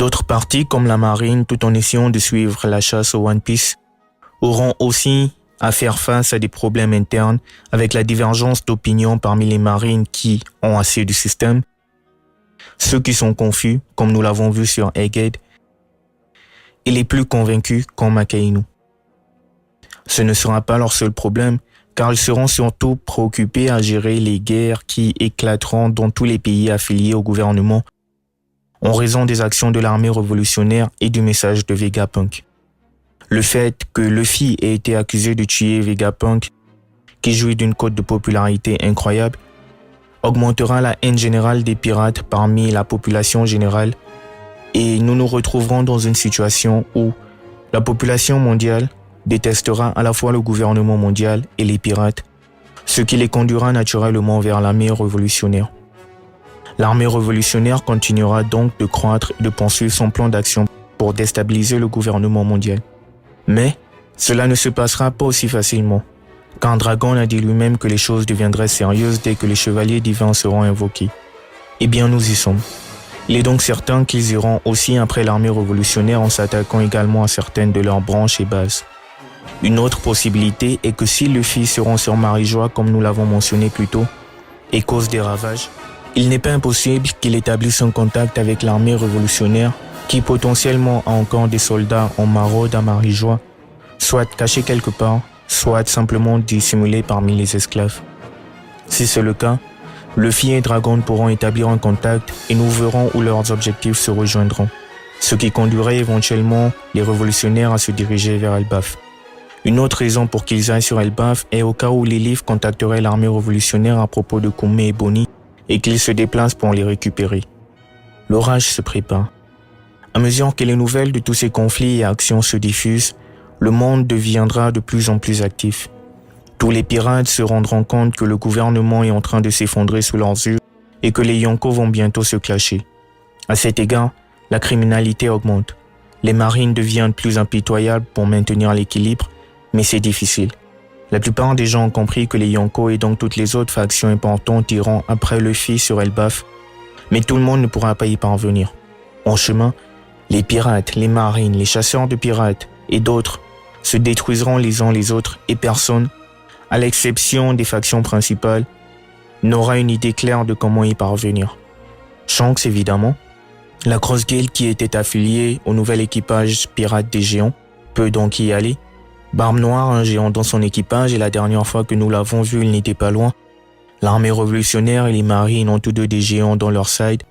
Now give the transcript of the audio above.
D'autres parties, comme la marine, tout en essayant de suivre la chasse au One Piece, auront aussi à faire face à des problèmes internes avec la divergence d'opinion parmi les marines qui ont assez du système, ceux qui sont confus, comme nous l'avons vu sur Egghead, et les plus convaincus, comme Akainu. Ce ne sera pas leur seul problème, car ils seront surtout préoccupés à gérer les guerres qui éclateront dans tous les pays affiliés au gouvernement en raison des actions de l'armée révolutionnaire et du message de Vegapunk. Le fait que Luffy ait été accusé de tuer Vegapunk, qui jouit d'une cote de popularité incroyable, augmentera la haine générale des pirates parmi la population générale et nous nous retrouverons dans une situation où la population mondiale détestera à la fois le gouvernement mondial et les pirates, ce qui les conduira naturellement vers l'armée révolutionnaire. L'armée révolutionnaire continuera donc de croître et de poursuivre son plan d'action pour déstabiliser le gouvernement mondial. Mais cela ne se passera pas aussi facilement, car Dragon a dit lui-même que les choses deviendraient sérieuses dès que les chevaliers divins seront invoqués. Eh bien, nous y sommes. Il est donc certain qu'ils iront aussi après l'armée révolutionnaire en s'attaquant également à certaines de leurs branches et bases. Une autre possibilité est que si Luffy se rend sur Marijois comme nous l'avons mentionné plus tôt, et cause des ravages, il n'est pas impossible qu'il établisse un contact avec l'armée révolutionnaire qui potentiellement a encore des soldats en maraude à Marijois, soit cachés quelque part, soit simplement dissimulés parmi les esclaves. Si c'est le cas, Luffy et Dragon pourront établir un contact et nous verrons où leurs objectifs se rejoindront, ce qui conduirait éventuellement les révolutionnaires à se diriger vers Elbaf. Une autre raison pour qu'ils aillent sur Elbaf est au cas où Lilith contacterait l'armée révolutionnaire à propos de Kume et Bonnie et qu'ils se déplacent pour les récupérer. L'orage se prépare. À mesure que les nouvelles de tous ces conflits et actions se diffusent, le monde deviendra de plus en plus actif. Tous les pirates se rendront compte que le gouvernement est en train de s'effondrer sous leurs yeux et que les Yonko vont bientôt se clasher. À cet égard, la criminalité augmente. Les marines deviennent plus impitoyables pour maintenir l'équilibre, mais c'est difficile. La plupart des gens ont compris que les Yonko et donc toutes les autres factions importantes iront après Luffy sur Elbaf, mais tout le monde ne pourra pas y parvenir. En chemin, les pirates, les marines, les chasseurs de pirates et d'autres se détruiseront les uns les autres et personne, à l'exception des factions principales, n'aura une idée claire de comment y parvenir. Shanks, évidemment, la Cross Guild qui était affiliée au nouvel équipage pirate des géants, peut donc y aller. Barbe Noire, un géant dans son équipage, et la dernière fois que nous l'avons vu, il n'était pas loin. L'armée révolutionnaire et les marines ont tous deux des géants dans leur side,